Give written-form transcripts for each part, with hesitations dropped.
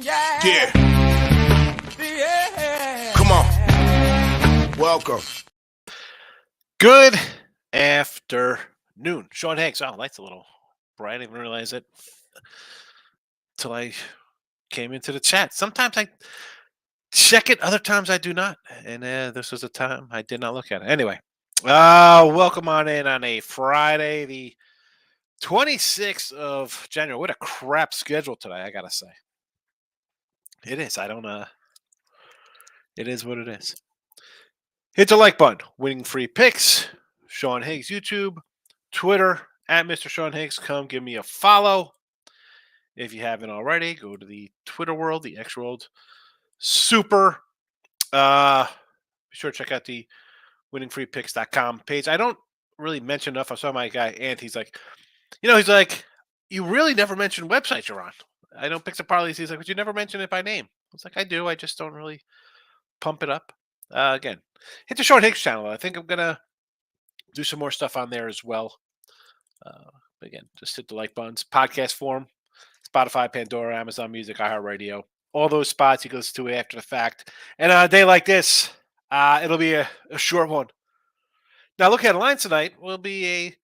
Yeah. Come on. Welcome. Good afternoon. Sean Hanks. Oh, light's a little bright. I didn't even realize it till I came into the chat. Sometimes I check it, other times I do not. And this was a time I did not look at it. Anyway, welcome on in on a Friday, the 26th of January. What a crap schedule today, I gotta say. It is. It is what it is. Hit the like button. Winning free picks. Sean Higgs YouTube, Twitter at Mr. Sean Higgs. Come give me a follow. If you haven't already, go to the Twitter world, the X world. Super. Be sure to check out the winningfreepicks.com page. I don't really mention enough. I saw my guy Ant. He's like, you really never mention websites you're on. I know Picks and Parlays. He's like, but you never mention it by name. I was like, I do. I just don't really pump it up. Again, hit the Sean Higgs channel. I think I'm gonna do some more stuff on there as well. But again, just hit the like buttons. Podcast form, Spotify, Pandora, Amazon Music, iHeartRadio. All those spots you can listen to after the fact. And on a day like this, it'll be a short one. Now, look at the lines tonight. Will be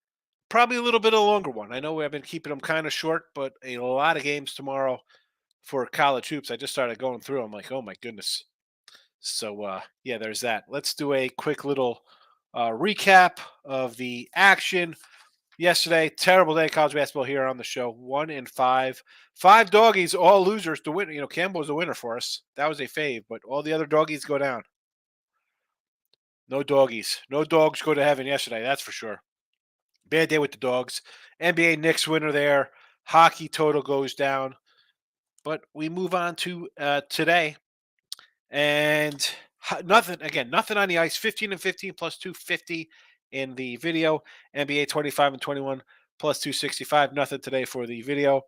probably a little bit of a longer one. I know we have been keeping them kind of short, but a lot of games tomorrow for college hoops. I just started going through. I'm like, oh my goodness. So yeah, there's that. Let's do a quick little recap of the action yesterday. Terrible day of college basketball here on the show. 1-5. 5 doggies, all losers to win. Campbell was a winner for us. That was a fave, but all the other doggies go down. No doggies. No dogs go to heaven yesterday, that's for sure. Bad day with the dogs. NBA Knicks winner there. Hockey total goes down. But we move on to today. And nothing on the ice. 15-15 plus 250 in the video. NBA 25-21 plus 265. Nothing today for the video.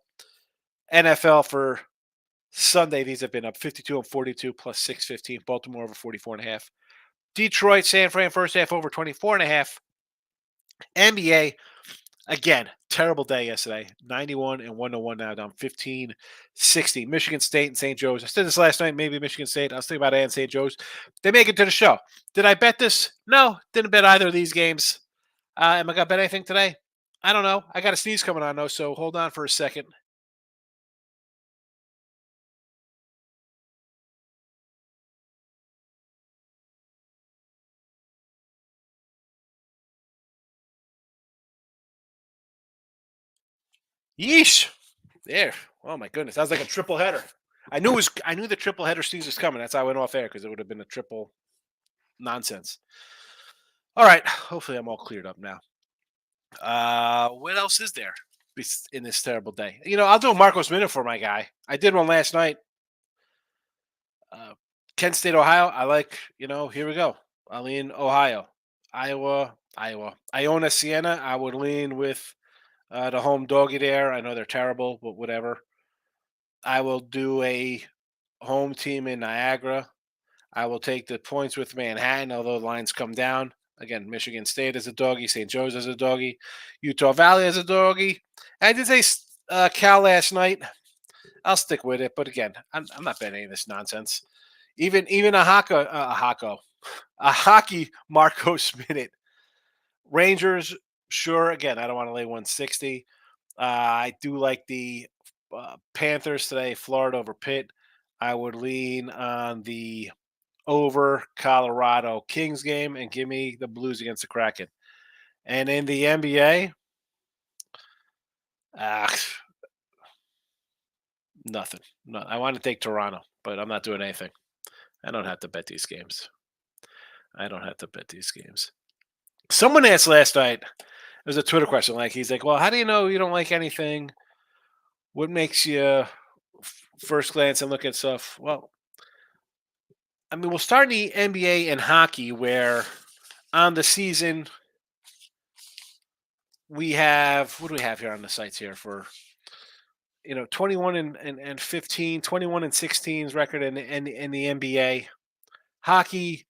NFL for Sunday, these have been up 52-42 plus 615. Baltimore over 44.5. Detroit, San Fran first half over 24.5. NBA, again, terrible day yesterday. 91-101 now, down 15-60. Michigan State and St. Joe's. I said this last night, maybe Michigan State. I was thinking about it and St. Joe's. They make it to the show. Did I bet this? No, didn't bet either of these games. Am I going to bet anything today? I don't know. I got a sneeze coming on, though, so hold on for a second. Yeesh. There. Oh my goodness. That was like a triple header. I knew the triple header sneeze was coming. That's how I went off air because it would have been a triple nonsense. All right. Hopefully I'm all cleared up now. What else is there in this terrible day? I'll do a Marcos Minute for my guy. I did one last night. Kent State, Ohio. I like, here we go. I'll lean Ohio. Iowa. Iona, Siena. I would lean with the home doggy there. I know they're terrible, but whatever. I will do a home team in Niagara. I will take the points with Manhattan, although the lines come down. Again, Michigan State as a doggy, St. Joe's as a doggy, Utah Valley as a doggy. I did say Cal last night. I'll stick with it, but again, I'm not betting any of this nonsense. Even a hockey Marcos Minute. Rangers, sure. Again, I don't want to lay 160. I do like the Panthers today, Florida over Pitt. I would lean on the over Colorado Kings game and give me the Blues against the Kraken. And in the NBA, nothing. No, I want to take Toronto, but I'm not doing anything. I don't have to bet these games. Someone asked last night, it was a Twitter question, he's like, well, how do you know you don't like anything? What makes you first glance and look at stuff? Well, I mean, we'll start in the NBA and hockey where on the season we have, what do we have here on the sites here for, 21 and 15, 21 and 16's record in the NBA. Hockey,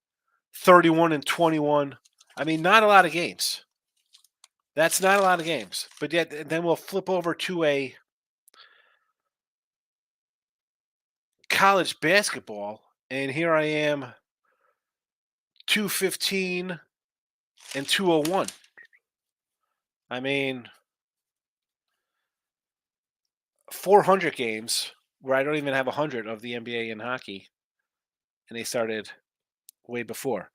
31 and 21. I mean, not a lot of games. That's not a lot of games. But yet, then we'll flip over to a college basketball, and here I am, 215 and 201. I mean, 400 games where I don't even have 100 of the NBA in hockey, and they started way before.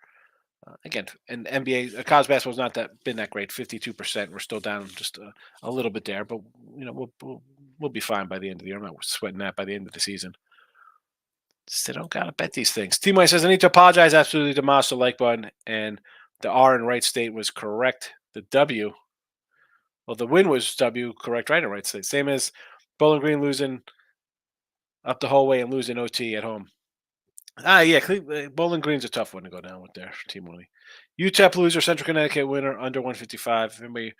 Again, and NBA, college basketball's not been that great. 52%. We're still down just a little bit there, but we'll be fine by the end of the year. I'm not sweating that by the end of the season. Still don't gotta bet these things. T-Mike says I need to apologize absolutely to Moss the like button, and the R in right state was correct. The W, well, the win was W correct right in right state. Same as Bowling Green losing up the whole way and losing OT at home. Yeah, Bowling Green's a tough one to go down with their team winning. UTEP loser, Central Connecticut winner under 155. Remember,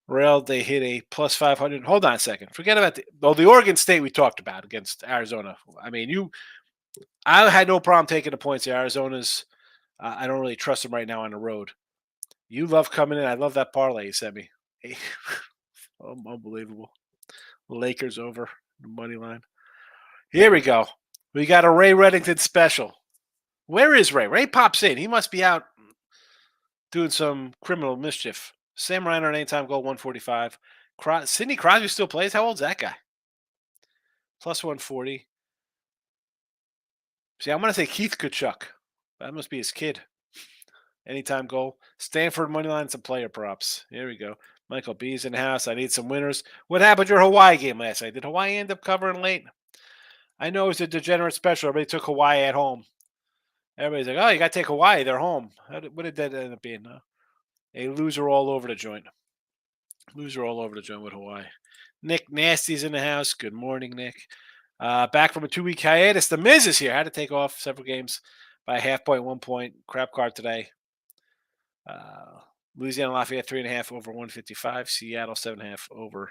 Rail, they hit a plus 500. Hold on a second. Forget about the Oregon State we talked about against Arizona. I mean, I had no problem taking the points. Arizona's, I don't really trust them right now on the road. You love coming in. I love that parlay you sent me. Unbelievable. Lakers over the money line. Here we go. We got a Ray Reddington special. Where is Ray? Ray pops in. He must be out doing some criminal mischief. Sam Reiner, an anytime goal, 145. Sidney Crosby still plays. How old's that guy? Plus 140. See, I'm going to say Keith Kachuk. That must be his kid. Anytime goal. Stanford money line, some player props. Here we go. Michael B's in the house. I need some winners. What happened to your Hawaii game last night? Did Hawaii end up covering late? I know it's a degenerate special. Everybody took Hawaii at home. Everybody's like, oh, you got to take Hawaii. They're home. What did that end up being? A loser all over the joint. Loser all over the joint with Hawaii. Nick Nasty's in the house. Good morning, Nick. Back from a 2-week hiatus. The Miz is here. Had to take off several games by a half point, 1 point. Crap card today. Louisiana Lafayette 3.5 over 155. Seattle 7.5 over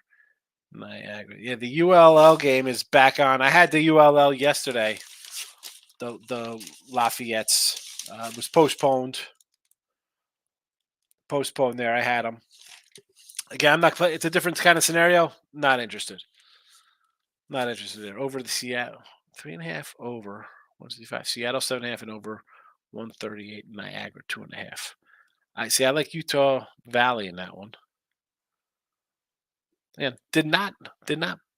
Niagara. Yeah, the ULL game is back on. I had the ULL yesterday. The Lafayette's was postponed. Postponed there. I had them. Again, I'm not. It's a different kind of scenario. Not interested. Not interested there. Over the Seattle 3.5 over 165. Seattle 7.5 and over 138. Niagara 2.5. I see. I like Utah Valley in that one. Yeah, did not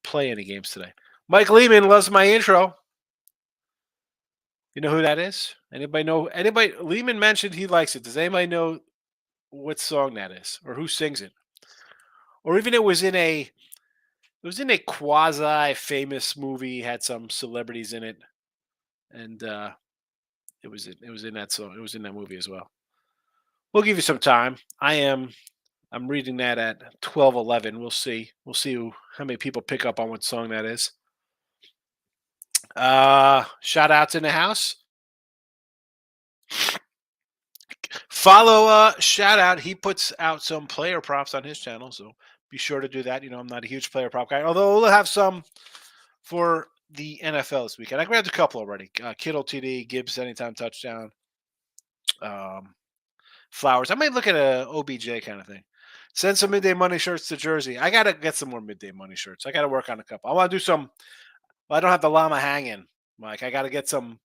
play any games today. Mike Lehman loves my intro. You know who that is? Anybody know? Anybody? Lehman mentioned he likes it. Does anybody know what song that is, or who sings it, or even it was in a quasi famous movie, had some celebrities in it, and it was in that song. It was in that movie as well. We'll give you some time. I'm reading that at 12:11. We'll see. We'll see how many people pick up on what song that is. Shout outs in the house. Follow shout out. He puts out some player props on his channel, so be sure to do that. You know, I'm not a huge player prop guy, although we'll have some for the NFL this weekend. I grabbed a couple already. Kittle TD, Gibbs anytime touchdown. Flowers. I might look at a OBJ kind of thing. Send some midday money shirts to Jersey. I gotta get some more midday money shirts. I gotta work on a couple. I want to do some. Well, I don't have the llama hanging, Mike. I gotta get some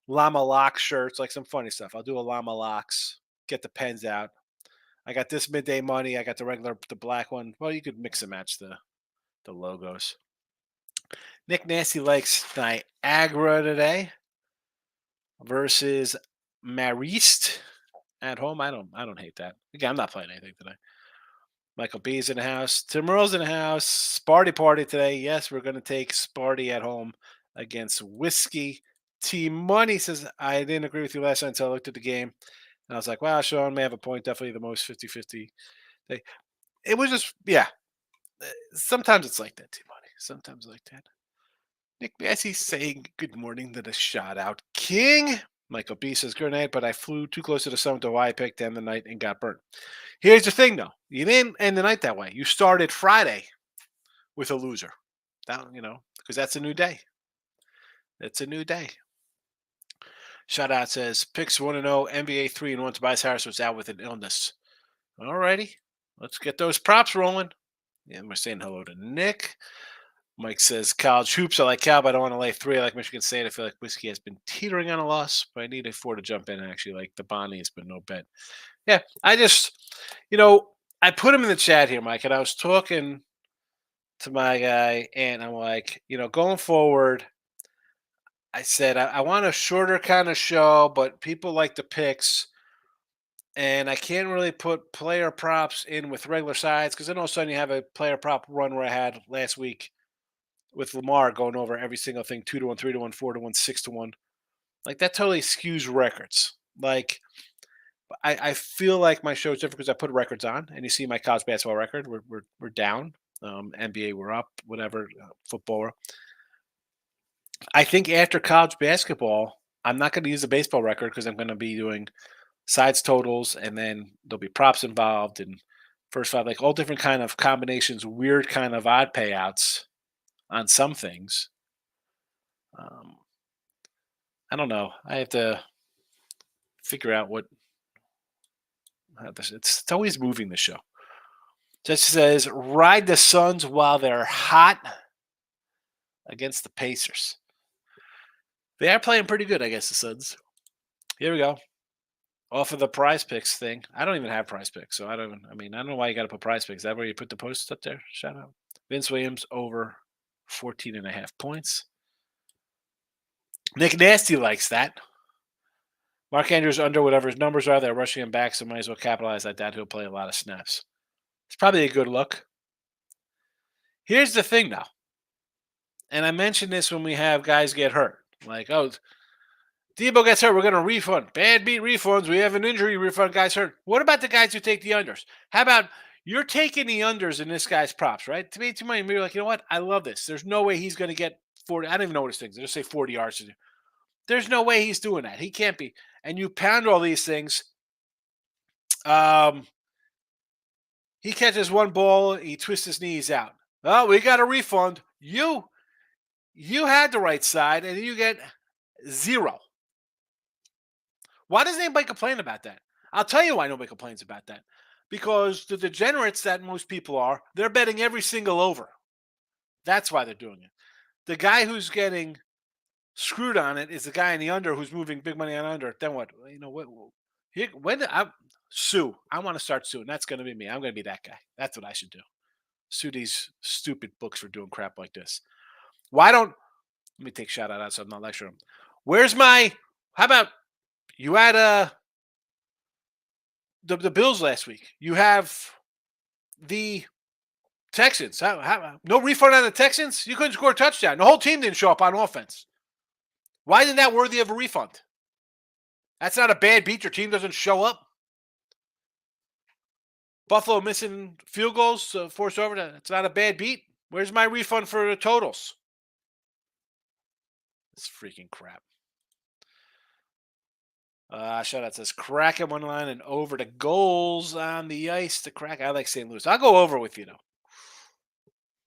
llama lock shirts, like some funny stuff. I'll do a llama locks. Get the pens out. I got this midday money. I got the black one. Well, you could mix and match the logos. Nick Nasty likes Niagara today versus Marist at home. I don't hate that. Again, I'm not playing anything today. Michael B's in the house. Tim Earl's in the house. Sparty party today. Yes, we're going to take Sparty at home against Whiskey. Team Money says, I didn't agree with you last night until I looked at the game. And I was like, wow, Sean may have a point. Definitely the most 50-50. It was just, yeah. Sometimes it's like that, Team Money. Sometimes like that. Nick Massey saying good morning to the shout out king. Michael B says, good night, but I flew too close to the sun to Hawaii, picked to end the night and got burnt. Here's the thing, though. You didn't end the night that way. You started Friday with a loser. Because that's a new day. It's a new day. Shout out says, picks 1-0, NBA 3-1. Tobias Harris was out with an illness. All righty. Let's get those props rolling. Yeah, we're saying hello to Nick. Mike says college hoops. I like Cal, but I don't want to lay 3. I like Michigan State. I feel like whiskey has been teetering on a loss, but I need a 4 to jump in. Actually, like the Bonnies, but no bet. Yeah, I just, I put him in the chat here, Mike, and I was talking to my guy, and I'm like, going forward, I said I want a shorter kind of show, but people like the picks, and I can't really put player props in with regular sides because then all of a sudden you have a player prop run where I had last week with Lamar going over every single thing 2-1, 3-1, 4-1, 6-1. Like that totally skews records. Like I feel like my show is different because I put records on, and you see my college basketball record. We're down. NBA we're up. Whatever. Football. I think after college basketball, I'm not going to use the baseball record because I'm going to be doing sides totals, and then there'll be props involved and first five, like all different kind of combinations, weird kind of odd payouts on some things. Um, I don't know. I have to figure out what. It's always moving the show. Just says ride the Suns while they're hot against the Pacers. They are playing pretty good, I guess, the Suns. Here we go. Off of the prize picks thing. I don't even have prize picks, so I don't know why you got to put prize picks. Is that where you put the posts up there? Shout out. Vince Williams over 14.5 points. Nick Nasty likes that. Mark Andrews under whatever his numbers are. They're rushing him back, so might as well capitalize like that. He'll play a lot of snaps. It's probably a good look. Here's the thing, though. And I mentioned this when we have guys get hurt. Like, Debo gets hurt, we're going to refund. Bad beat refunds. We have an injury refund. Guys hurt. What about the guys who take the unders? How about you're taking the unders in this guy's props, right? To me, you're like, you know what? I love this. There's no way he's going to get 40. I don't even know what his things. They just say 40 yards. There's no way he's doing that. He can't be. And you pound all these things. He catches one ball, he twists his knees out. Oh, we got a refund. You had the right side, and you get 0. Why doesn't anybody complain about that? I'll tell you why nobody complains about that. Because the degenerates that most people are, they're betting every single over. That's why they're doing it. The guy who's getting screwed on it is the guy in the under who's moving big money on under. Then what? Sue. I want to start suing. That's going to be me. I'm going to be that guy. That's what I should do. Sue these stupid books for doing crap like this. Let me take a shout out so I'm not lecturing them. How about you had the Bills last week? You have the Texans. No refund on the Texans? You couldn't score a touchdown. The whole team didn't show up on offense. Why isn't that worthy of a refund? That's not a bad beat. Your team doesn't show up. Buffalo missing field goals, forced overtime. It's not a bad beat. Where's my refund for the totals? It's freaking crap. Shout out says Kraken one line and over to goals on the ice. The crack. I like St. Louis. I'll go over with you though.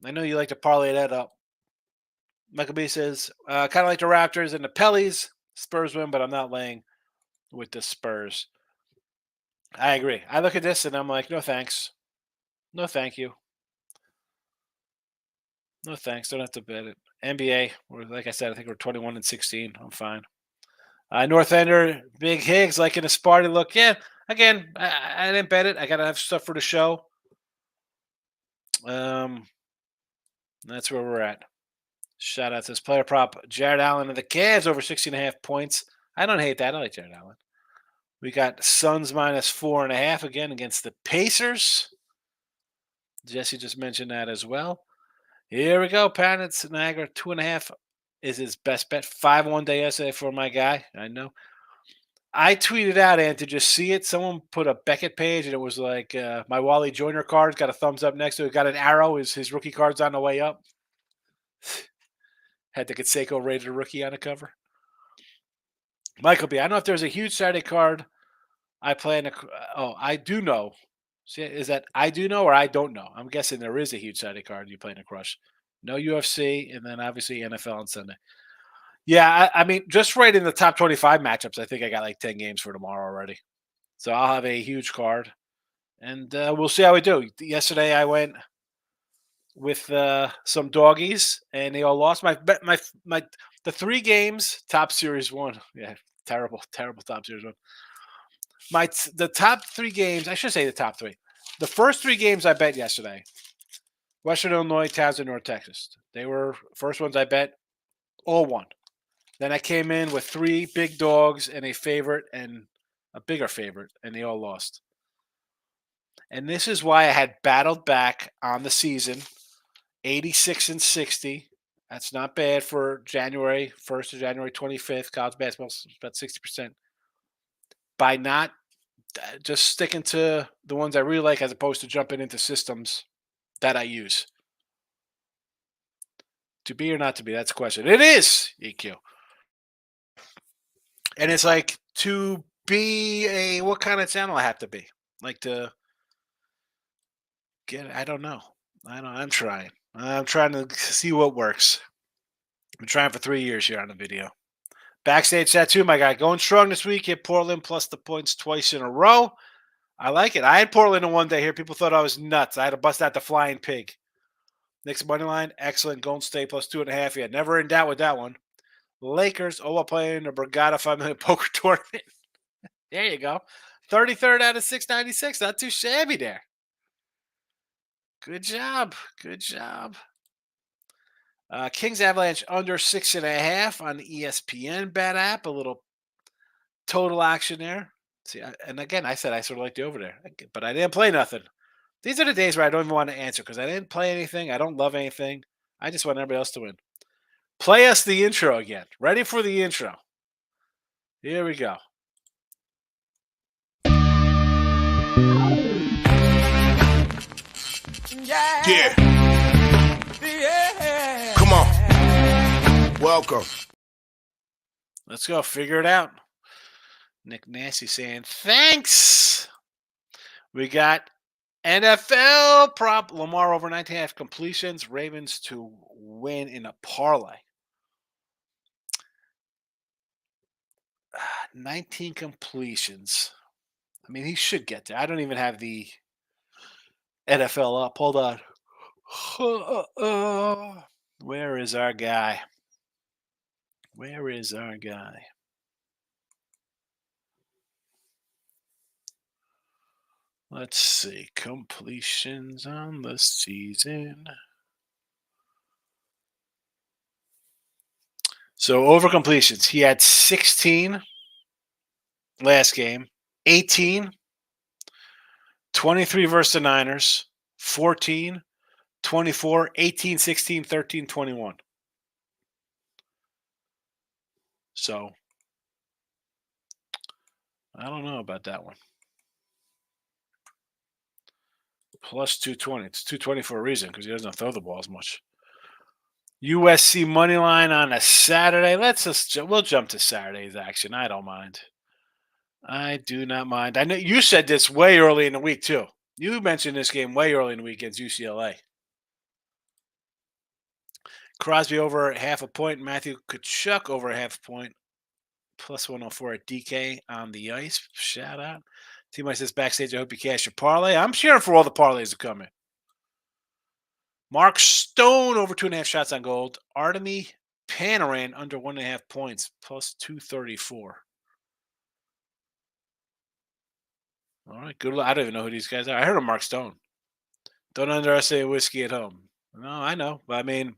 I know you like to parlay that up. Michael B says kind of like the Raptors and the Pellies. Spurs win, but I'm not laying with the Spurs. I agree. I look at this and I'm like, no thanks. No thank you. No thanks. Don't have to bet it. NBA, like I said, I think we're 21-16. I'm fine. North Ender, Big Higgs, like in a Spartan look. Yeah, again, I didn't bet it. I got to have stuff for the show. That's where we're at. Shout out to this player prop. Jared Allen of the Cavs over 16.5 points. I don't hate that. I like Jared Allen. We got Suns minus 4.5 again against the Pacers. Jesse just mentioned that as well. Here we go. Planets Niagara 2.5 is his best bet. 5-1 day yesterday for my guy. I know. I tweeted out, and to just see it, someone put a Beckett page, and it was like my Wally Joyner card's got a thumbs up next to it. Got an arrow. His rookie card's on the way up. Had the Canseco rated rookie on the cover. Michael B. I don't know if there's a huge Saturday card I plan to. I do know. See, is that I do know or I don't know? I'm guessing there is a huge Saturday card you plan to crush. No UFC, and then obviously NFL on Sunday. Yeah, I mean, just right in the top 25 matchups, I think I got like 10 games for tomorrow already. So I'll have a huge card, and we'll see how we do. Yesterday I went with some doggies, and they all lost. The 3 games top series won. Yeah, terrible, terrible top series one. The top 3 games. I should say the top 3. The first 3 games I bet yesterday: Western Illinois, Towson, North Texas. They were first ones I bet. All won. Then I came in with 3 big dogs and a favorite and a bigger favorite, and they all lost. And this is why I had battled back on the season, 86-60. That's not bad for January 1st to January 25th. College basketball is about 60%. By not just sticking to the ones I really like as opposed to jumping into systems that I use. To be or not to be, that's the question. It is, EQ. And it's like, to be what kind of channel I have to be? Like to I don't know. I'm trying. I'm trying to see what works. I've been trying for 3 years here on the video. Backstage tattoo, my guy. Going strong this week. Hit Portland plus the points twice in a row. I like it. I had Portland in one day here. People thought I was nuts. I had to bust out the flying pig. Next money line, excellent. Golden State plus 2.5. Yeah, never in doubt with that one. Lakers, while playing the Borgata 5 million poker tournament. There you go. 33rd out of 696. Not too shabby there. Good job. Good job. Kings Avalanche under 6.5 on the ESPN bet app. A little total action there. See, and again, I said I sort of like the over there, but I didn't play nothing. These are the days where I don't even want to answer because I didn't play anything. I don't love anything. I just want everybody else to win. Play us the intro again. Ready for the intro. Here we go. Yeah. Come on. Welcome. Let's go. Figure it out. Nick Nasty saying thanks. We got NFL prop Lamar over 19.5 completions. Ravens to win in a parlay. 19 completions. I mean, he should get there. I don't even have the NFL up. Hold on. Where is our guy? Where is our guy? Let's see. Completions on the season. So over completions, he had 16 last game, 18, 23 versus the Niners, 14, 24, 18, 16, 13, 21. So I don't know about that one. Plus 220. It's 220 for a reason because he doesn't throw the ball as much. USC money line on a Saturday. We'll jump to Saturday's action. I don't mind. I do not mind. I know you said this way early in the week too. You mentioned this game way early in the week against UCLA. Crosby over half a point. Matthew Tkachuk over a half a point. Plus 104 at DK on the ice. Shout out. Team says backstage, I hope you cash your parlay. I'm cheering for all the parlays to come in. Mark Stone over 2.5 shots on gold. Artemi Panarin under 1.5 points. Plus 234. All right, good. I don't even know who these guys are. I heard of Mark Stone. Don't underestimate whiskey at home. No, I know. But I mean,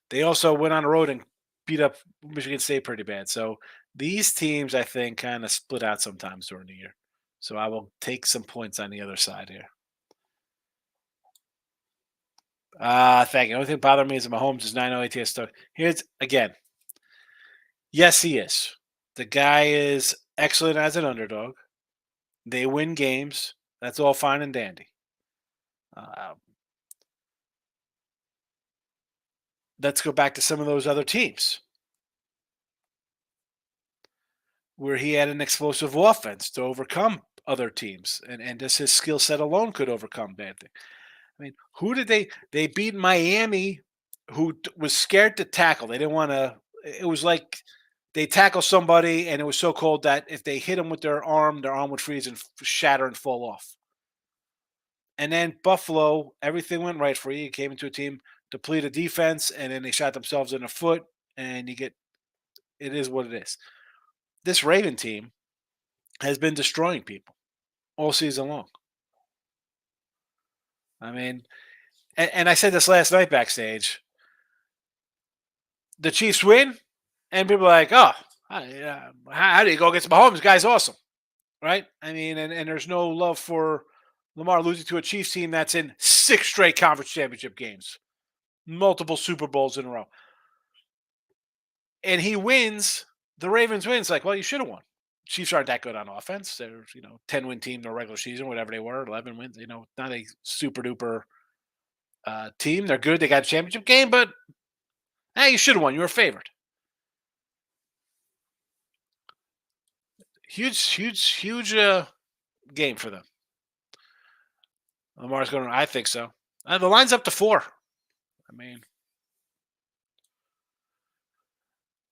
they also went on the road and beat up Michigan State pretty bad. So these teams, I think, kind of split out sometimes during the year. So I will take some points on the other side here. Thank you. The only thing that bothers me is that Mahomes is 9.0 ATS stuck. Here's again. Yes, he is. The guy is excellent as an underdog. They win games. That's all fine and dandy. Let's go back to some of those other teams where he had an explosive offense to overcome other teams, and just his skill set alone could overcome bad things. I mean, who did they beat? Miami, who was scared to tackle. They didn't want to. It was like they tackle somebody, and it was so cold that if they hit them with their arm would freeze and shatter and fall off. And then Buffalo, everything went right for you. You came into a team, depleted defense, and then they shot themselves in the foot, and you get it is what it is. This Raven team has been destroying people all season long. I mean, and I said this last night backstage. The Chiefs win, and people are like, "Oh, how do you go against Mahomes? The guy's awesome, right?" I mean, and there's no love for Lamar losing to a Chiefs team that's in 6 straight conference championship games, multiple Super Bowls in a row, and he wins. The Ravens wins. Like, well, you should have won. Chiefs aren't that good on offense. They're 10-win team in the regular season, whatever they were, 11 wins. Not a super duper team. They're good. They got a championship game, but hey, you should have won. You were favored. Huge game for them. Lamar's going to, I think so. The line's up to 4. I mean,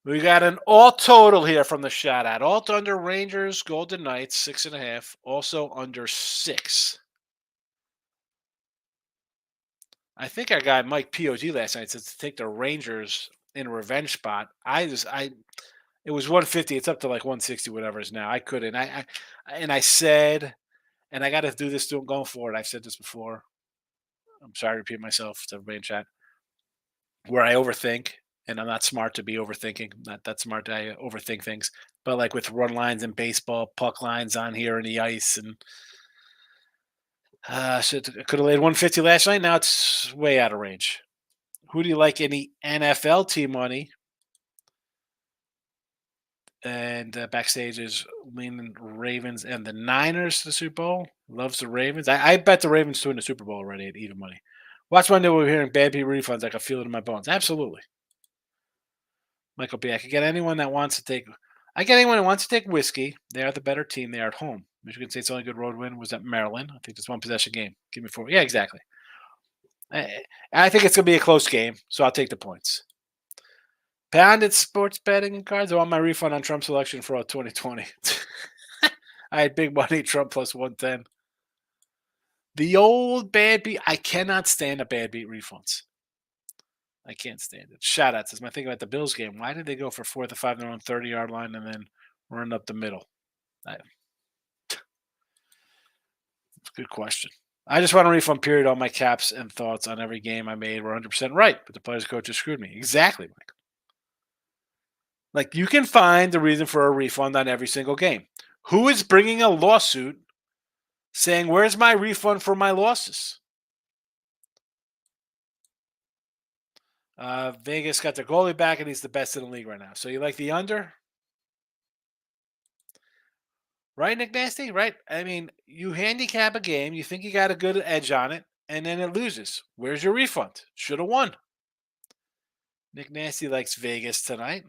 we got an all total here from the shot at. Alt under Rangers, Golden Knights, 6.5. Also under 6. I think our guy Mike POG last night said to take the Rangers in a revenge spot. It was 150. It's up to like 160, whatever it is now. I couldn't. I said, and I got to do this going forward. I've said this before. I'm sorry to repeat myself to everybody in chat. Where I overthink, and I'm not smart to be overthinking. Not that smart. I overthink things. But like with run lines in baseball, puck lines on here in the ice, and could have laid 150 last night. Now it's way out of range. Who do you like in the NFL team money? And backstage is leaning Ravens and the Niners to the Super Bowl. Loves the Ravens. I bet the Ravens to win the Super Bowl already at even money. Watch Monday. We're hearing bad people refunds. I can feel it in my bones. Absolutely. Michael B. I get anyone that wants to take. I get anyone who wants to take whiskey. They are the better team. They are at home. Michigan State's only good road win was at Maryland. I think it's one possession game. Give me 4. Yeah, exactly. I think it's going to be a close game, so I'll take the points. Pounded sports betting and cards. I want my refund on Trump's election for 2020. I had big money, Trump plus 110. The old bad beat. I cannot stand a bad beat refunds. I can't stand it. Shout out says my thing about the Bills game. Why did they go for 4th and 5 on their own 30-yard line and then run up the middle? It's a good question. I just want a refund period on my caps and thoughts on every game I made were 100% right, but the players coaches screwed me. Exactly, Mike. Like, you can find the reason for a refund on every single game. Who is bringing a lawsuit saying, where's my refund for my losses? Vegas got their goalie back, and he's the best in the league right now. So you like the under? Right, Nick Nasty? Right? I mean, you handicap a game, you think you got a good edge on it, and then it loses. Where's your refund? Should have won. Nick Nasty likes Vegas tonight.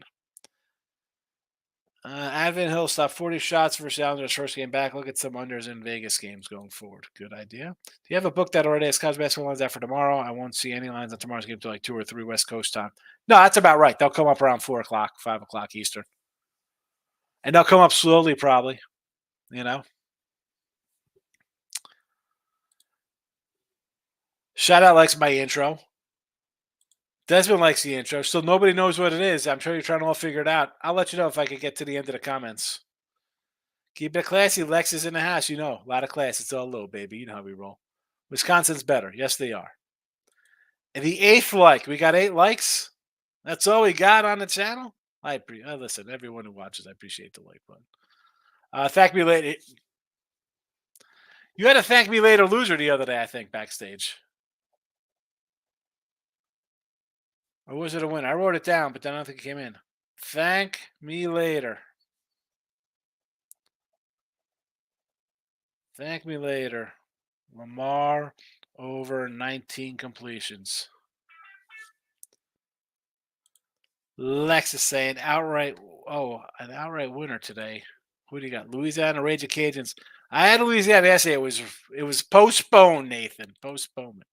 Advent Hill stopped 40 shots for Sounders first game back. Look at some unders in Vegas games going forward. Good idea. Do you have a book that already has college basketball lines out for tomorrow? I won't see any lines on tomorrow's game until like 2 or 3 West Coast time. No, that's about right. They'll come up around 4 o'clock, 5 o'clock Eastern. And they'll come up slowly, probably. Shout out likes my intro. Desmond likes the intro. So nobody knows what it is. I'm sure you're trying to all figure it out. I'll let you know if I can get to the end of the comments. Keep it classy. Lex is in the house. A lot of class. It's all low, baby. You know how we roll. Wisconsin's better. Yes, they are. And the 8th like. We got 8 likes. That's all we got on the channel. Listen, everyone who watches, I appreciate the like button. Thank me later. You had a thank me later loser the other day, I think, backstage. Or was it a win? I wrote it down, but then I don't think it came in. Thank me later. Thank me later. Lamar over 19 completions. Lex is saying an outright winner today. Who do you got? Louisiana Rage of Cajuns. I had Louisiana yesterday. It was postponed, Nathan. Postponement.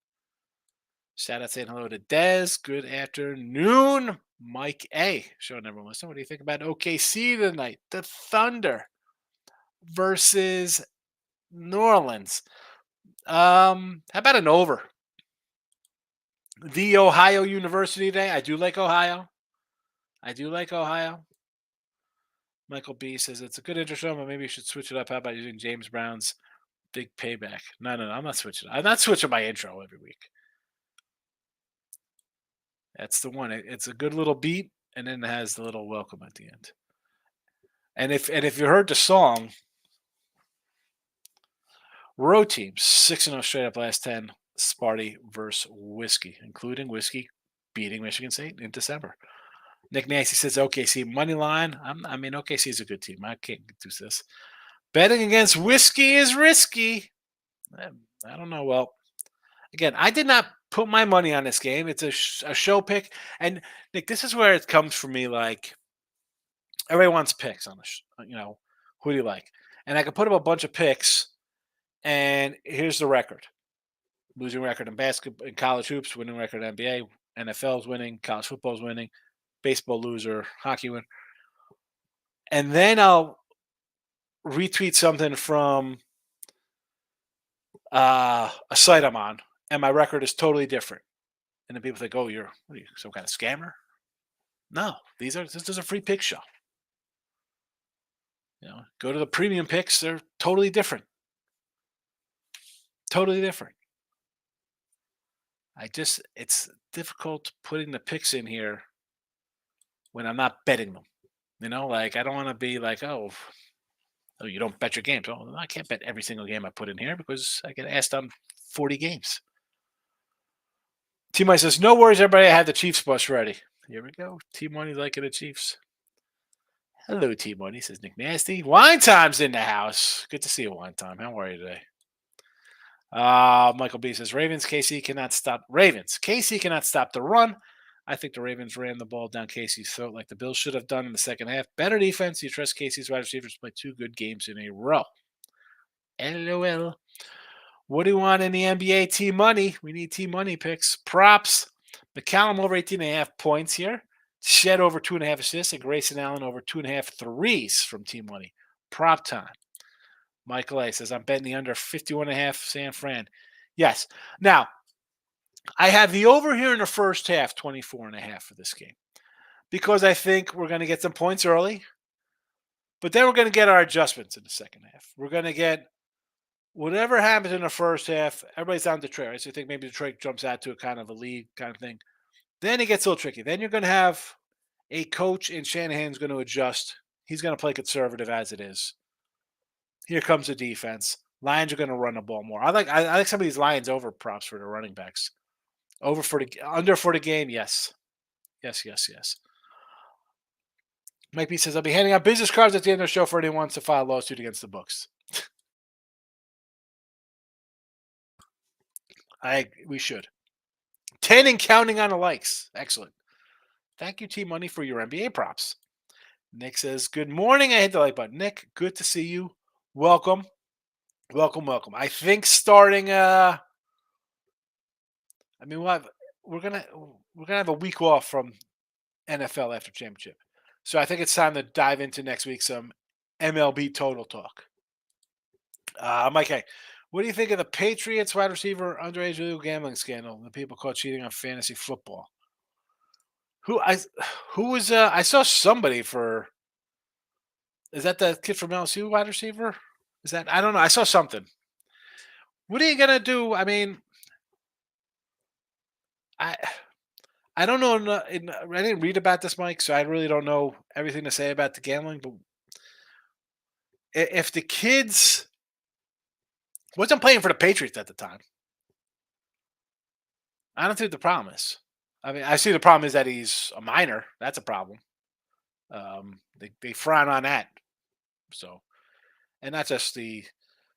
Shout out saying hello to Dez. Good afternoon, Mike A. Showing everyone listen. What do you think about OKC tonight? The Thunder versus New Orleans. How about an over? The Ohio University Day. I do like Ohio. I do like Ohio. Michael B says it's a good intro show, but maybe you should switch it up. How about using James Brown's big payback? No, no, no. I'm not switching. I'm not switching my intro every week. That's the one. It's a good little beat, and then it has the little welcome at the end. And if you heard the song, road teams 6-0 straight up last 10. Sparty versus Whiskey, including Whiskey beating Michigan State in December. Nick Nancy says OKC money line. OKC is a good team. I can't do this. Betting against Whiskey is risky. I don't know. Well, again, I did not put my money on this game. It's a show pick, and Nick, this is where it comes for me. Like everybody wants picks on the, who do you like? And I could put up a bunch of picks, and here's the record: losing record in basketball, in college hoops, winning record in NBA, NFL's winning, college football's winning, baseball loser, hockey win, and then I'll retweet something from a site I'm on, and my record is totally different. And then people think, "Oh, what are you, some kind of scammer?" No, this is a free pick show. Go to the premium picks; they're totally different. Totally different. It's difficult putting the picks in here when I'm not betting them. Like I don't want to be like, oh, you don't bet your games. Oh, I can't bet every single game I put in here because I get asked on 40 games. T Money says, no worries, everybody. I have the Chiefs bus ready. Here we go. T Money liking the Chiefs. Hello, T Money, says Nick Nasty. Wine Time's in the house. Good to see you, Wine Time. How are you today? Michael B says, KC cannot stop the run. I think the Ravens ran the ball down Casey's throat like the Bills should have done in the second half. Better defense. You trust Casey's wide receivers to play 2 good games in a row. LOL. What do you want in the NBA? T Money. We need T Money picks. Props. McCallum over 18.5 points here. Shed over 2.5 assists. And Grayson Allen over 2.5 threes from T Money. Prop time. Michael A says, I'm betting the under 51.5 San Fran. Yes. Now, I have the over here in the first half, 24.5 for this game. Because I think we're going to get some points early. But then we're going to get our adjustments in the second half. We're going to get whatever happens in the first half. Everybody's down Detroit, right? So you think maybe Detroit jumps out to a kind of a lead kind of thing. Then it gets a little tricky. Then you're going to have a coach in Shanahan's going to adjust. He's going to play conservative as it is. Here comes the defense. Lions are going to run the ball more. I like some of these Lions over props for the running backs. Under for the game, yes. Yes. Mike B says, I'll be handing out business cards at the end of the show for anyone who wants to file a lawsuit against the books. We should. 10 and counting on the likes. Excellent. Thank you, T Money, for your NBA props. Nick says, good morning. I hit the like button. Nick, good to see you. Welcome. I think starting we're gonna have a week off from NFL after championship. So I think it's time to dive into next week some MLB total talk. Mike A, what do you think of the Patriots wide receiver underage illegal gambling scandal? The people caught cheating on fantasy football. I saw somebody for. Is that the kid from LSU wide receiver? Is that I don't know. I saw something. What are you gonna do? I mean, I don't know. I didn't read about this, Mike, so I really don't know everything to say about the gambling. But if the kids wasn't playing for the Patriots at the time, I don't think the problem is. I mean, I see the problem is that he's a minor. That's a problem. They frown on that. So, and not just the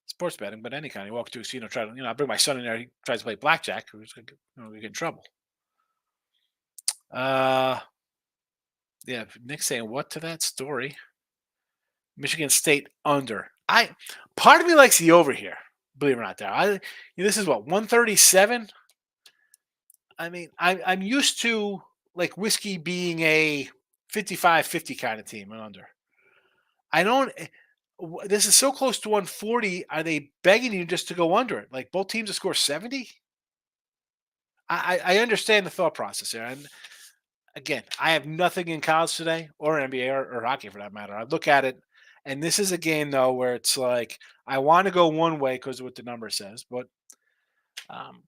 sports betting, but any kind. He walks to a casino, I bring my son in there. He tries to play blackjack. We get in trouble. Yeah, Nick's saying what to that story? Michigan State under. Part of me likes the over here. Believe it or not, there. This is what 137. I mean, I'm used to like Whiskey being a 55-50 kind of team and under. I don't. This is so close to 140. Are they begging you just to go under it? Like both teams to score 70? I understand the thought process here. And again, I have nothing in college today or NBA or hockey for that matter. I look at it, and this is a game though where it's like I want to go one way because of what the number says, but um,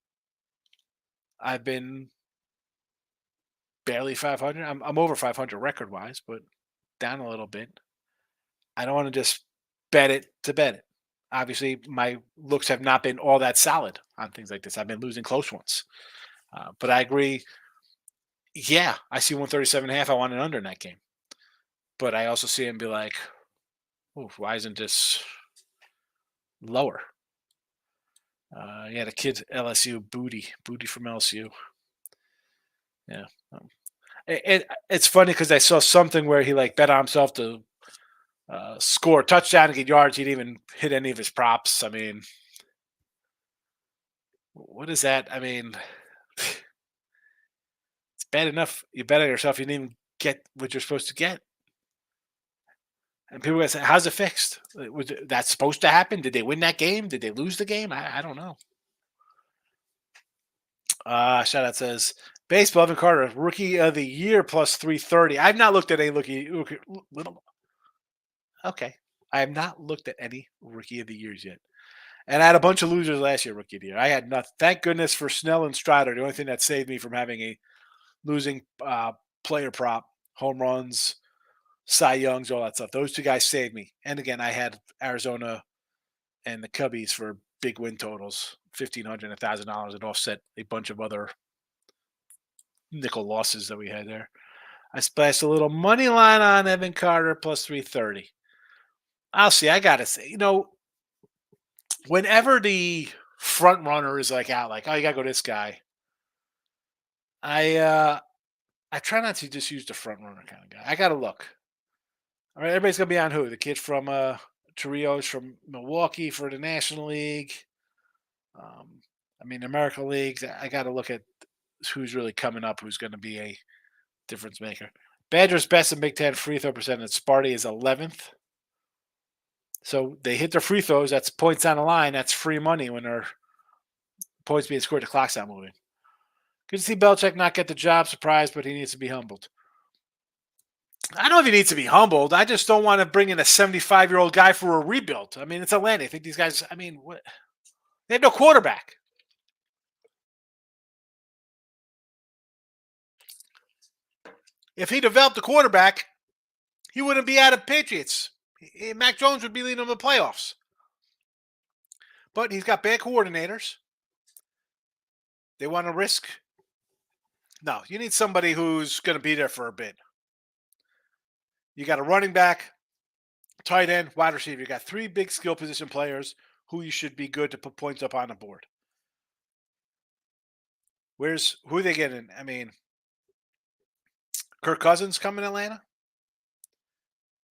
I've been barely 500. I'm over 500 record wise, but down a little bit. I don't want to just bet it to bet it. Obviously, my looks have not been all that solid on things like this. I've been losing close ones. But I agree. Yeah, I see 137.5. I want an under in that game. But I also see him be like, "Ooh, why isn't this lower?" Yeah, the kid LSU booty from LSU. Yeah, it's funny because I saw something where he like bet on himself to score a touchdown and get yards. He didn't even hit any of his props. I mean, what is that? I mean, it's bad enough you bet on yourself. You didn't even get what you're supposed to get. And people are gonna say, "How's it fixed? Was that supposed to happen? Did they win that game? Did they lose the game? I don't know." Shout out says baseball. Evan Carter, rookie of the year plus 330. I've not looked at any rookie little. Okay, I have not looked at any rookie of the years yet. And I had a bunch of losers last year, rookie of the year. I had nothing. Thank goodness for Snell and Strider. The only thing that saved me from having a losing player prop, home runs, Cy Youngs, all that stuff. Those two guys saved me. And again, I had Arizona and the Cubbies for big win totals, $1,500, $1,000. It offset a bunch of other nickel losses that we had there. I splashed a little money line on Evan Carter plus 330. I'll see. I gotta say, whenever the front runner is like out, like, oh, you gotta go this guy. I try not to just use the front runner kind of guy. I gotta look. All right, everybody's gonna be on who? The kid from Torrijos from Milwaukee for the National League. Um, I mean, American Leagues. I got to look at who's really coming up, who's going to be a difference maker. Badgers best in Big Ten free throw percentage. Sparty is 11th. So they hit their free throws. That's points on the line. That's free money when their points being scored. The clock's not moving. Good to see Belichick not get the job. Surprised, but he needs to be humbled. I don't know if he needs to be humbled. I just don't want to bring in a 75-year-old guy for a rebuild. I mean, it's Atlanta. I think these guys, I mean, what? They have no quarterback. If he developed a quarterback, he wouldn't be out of Patriots. Mac Jones would be leading them to the playoffs. But he's got bad coordinators. They want to risk. No, you need somebody who's going to be there for a bit. You got a running back, tight end, wide receiver. You got three big skill position players who you should be good to put points up on the board. Who are they getting? I mean, Kirk Cousins coming to Atlanta?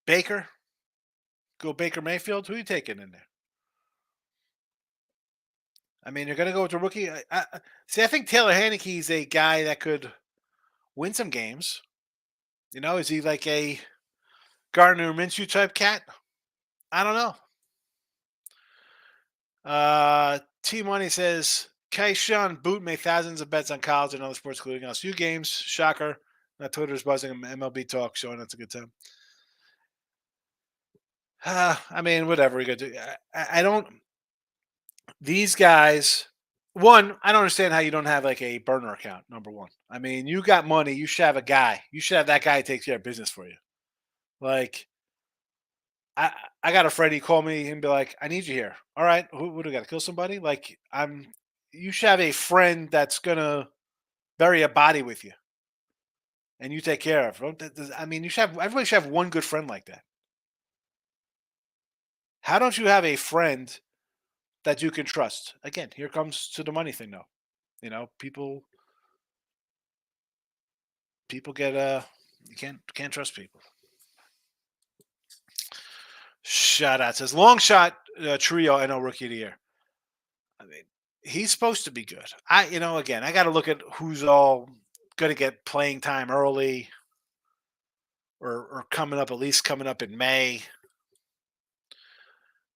Baker? Go Baker Mayfield? Who are you taking in there? I mean, you're going to go with the rookie. I think Taylor Heinicke's a guy that could win some games. Is he like a Gardner Minshew type cat? I don't know. T Money says Kayshawn Boot made thousands of bets on college and other sports, including LSU games. Shocker. Twitter's buzzing. MLB talk showing that's a good time. I mean, whatever we could do. I don't. These guys. One, I don't understand how you don't have like a burner account. Number one, I mean, you got money. You should have a guy. You should have that guy who takes care of business for you. Like, I got a friend. He called me and be like, "I need you here." All right, who do I got to kill somebody? Like, You should have a friend that's gonna bury a body with you, and you take care of. I mean, everybody should have one good friend like that. How don't you have a friend that you can trust? Again, here comes to the money thing, though. People get you can't trust people. Shout out says long shot trio NL rookie of the year. I mean, he's supposed to be good. Again, I got to look at who's all going to get playing time early or coming up, at least coming up in May.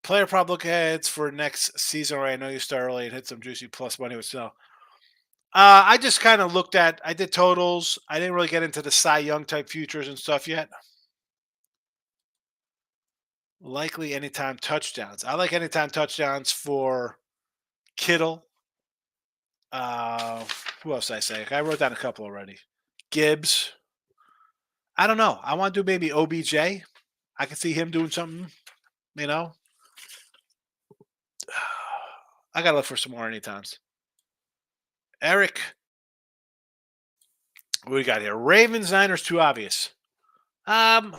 Player prop look aheads for next season. Right, I know you start early and hit some juicy plus money with Snow. I just kind of looked at. I did totals. I didn't really get into the Cy Young type futures and stuff yet. Likely anytime touchdowns. I like anytime touchdowns for Kittle. Uh, who else did I say? I wrote down a couple already. Gibbs. I don't know. I want to do maybe OBJ. I can see him doing something. You know, I gotta look for some more anytimes. Eric, what we got here? Ravens, Niners, too obvious. Um,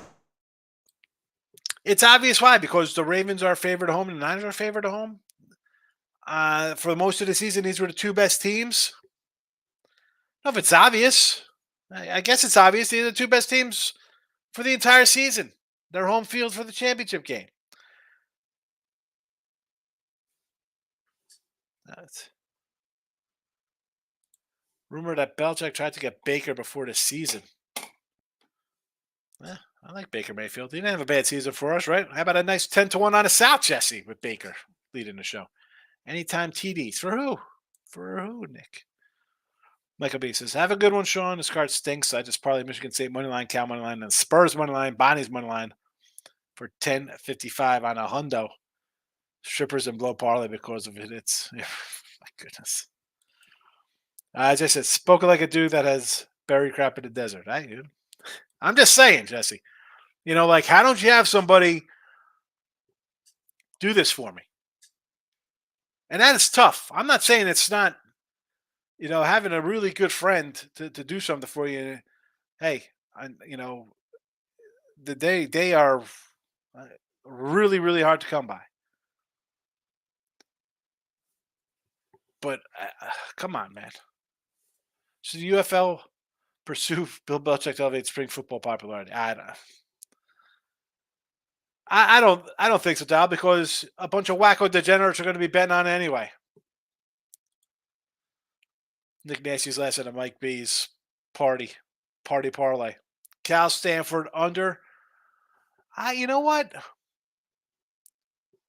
it's obvious why, because the Ravens are favored at home and the Niners are favored at home. For most of the season, these were the two best teams. I don't know if it's obvious. I guess it's obvious. These are the two best teams for the entire season. They're home field for the championship game. That's rumor that Belichick tried to get Baker before the season. I like Baker Mayfield. He didn't have a bad season for us, right? How about a nice 10-1 on the South, Jesse, with Baker leading the show? Anytime TDs. For who? For who, Nick? Michael B says, have a good one, Sean. This card stinks. I just probably Michigan State money line, Cal money line, and Spurs money line, Bonnie's money line for 10.55 on a hundo. Strippers and blow parlay because of it. It's my goodness. As I said, spoken like a dude that has buried crap in the desert. I'm just saying, Jesse. Like, how don't you have somebody do this for me? And that is tough. I'm not saying it's not, having a really good friend to do something for you. Hey, they are really, really hard to come by. But come on, man. Should the UFL pursue Bill Belichick to elevate spring football popularity? I don't think so, Dal, because a bunch of wacko degenerates are going to be betting on it anyway. Nick Nasty's last at Mike B's party parlay. Cal Stanford under. You know what?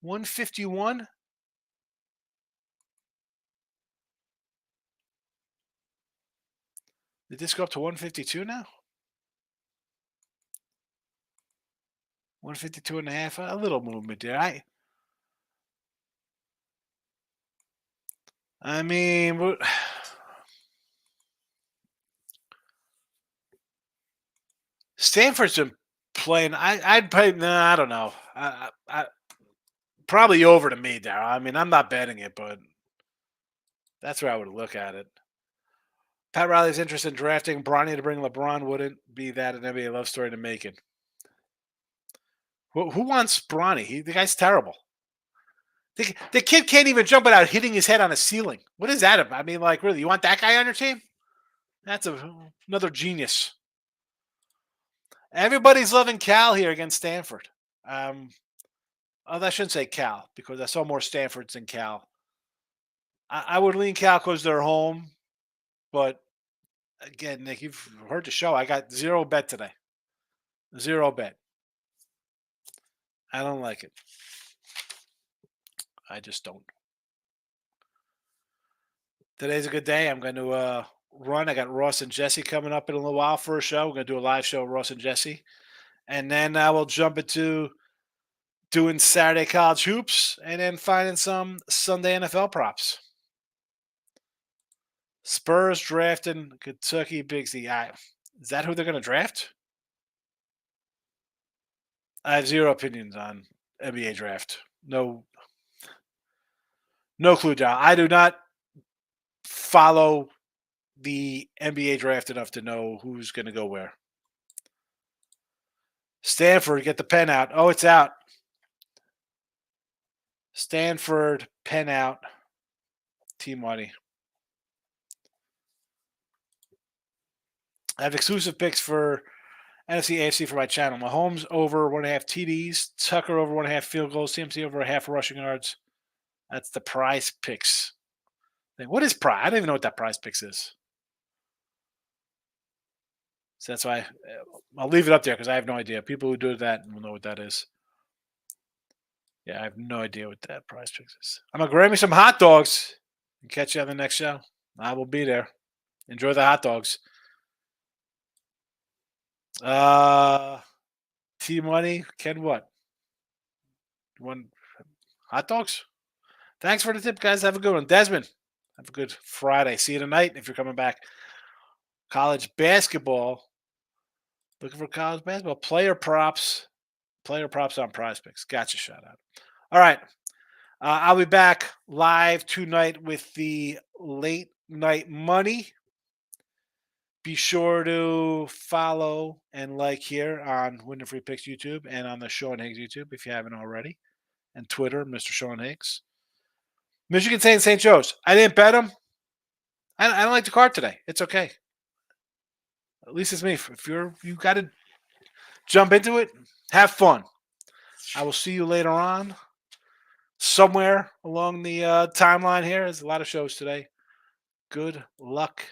151. Did this go up to 152 now? 152 and a half. A little movement there. I mean, Stanford's been playing. I'd play. I don't know. I probably over to me there. I mean, I'm not betting it, but that's where I would look at it. Pat Riley's interest in drafting Bronny to bring LeBron wouldn't be that an NBA love story to make it. Who wants Bronny? The guy's terrible. The kid can't even jump without hitting his head on a ceiling. What is that about? I mean, like, really, you want that guy on your team? That's another genius. Everybody's loving Cal here against Stanford. I shouldn't say Cal because I saw more Stanfords than Cal. I would lean Cal because they're home. But again, Nick, you've heard the show. I got 0 bet today. 0 bet. I don't like it. I just don't. Today's a good day. I'm going to run. I got Ross and Jesse coming up in a little while for a show. We're going to do a live show, Ross and Jesse. And then I will jump into doing Saturday college hoops and then finding some Sunday NFL props. Spurs drafting Kentucky Big Z. Is that who they're going to draft? I have 0 opinions on NBA draft. No clue, John. I do not follow the NBA draft enough to know who's going to go where. Stanford, get the pen out. Oh, it's out. Stanford, pen out. Team money. I have exclusive picks for NFC, AFC for my channel. Mahomes over 1.5 TDs. Tucker over 1.5 field goals. CMC over 1/2 rushing yards. That's the prize picks. What is prize? I don't even know what that prize picks is. So that's why I'll leave it up there because I have no idea. People who do that will know what that is. Yeah, I have no idea what that prize picks is. I'm gonna grab me some hot dogs and catch you on the next show. I will be there. Enjoy the hot dogs. T Money, Ken what? One hot dogs? Thanks for the tip, guys. Have a good one. Desmond, have a good Friday. See you tonight if you're coming back. College basketball. Looking for college basketball. Player props. Player props on prize picks. Gotcha, shout out. All right. I'll be back live tonight with the late night money. Be sure to follow and like here on Winning Free Picks YouTube and on the Sean Higgs YouTube if you haven't already. And Twitter, Mr. Sean Higgs. Michigan State and St. Joe's. I didn't bet them. I don't like the card today. It's okay. At least it's me. If you got to jump into it, have fun. I will see you later on. Somewhere along the timeline here. There's a lot of shows today. Good luck.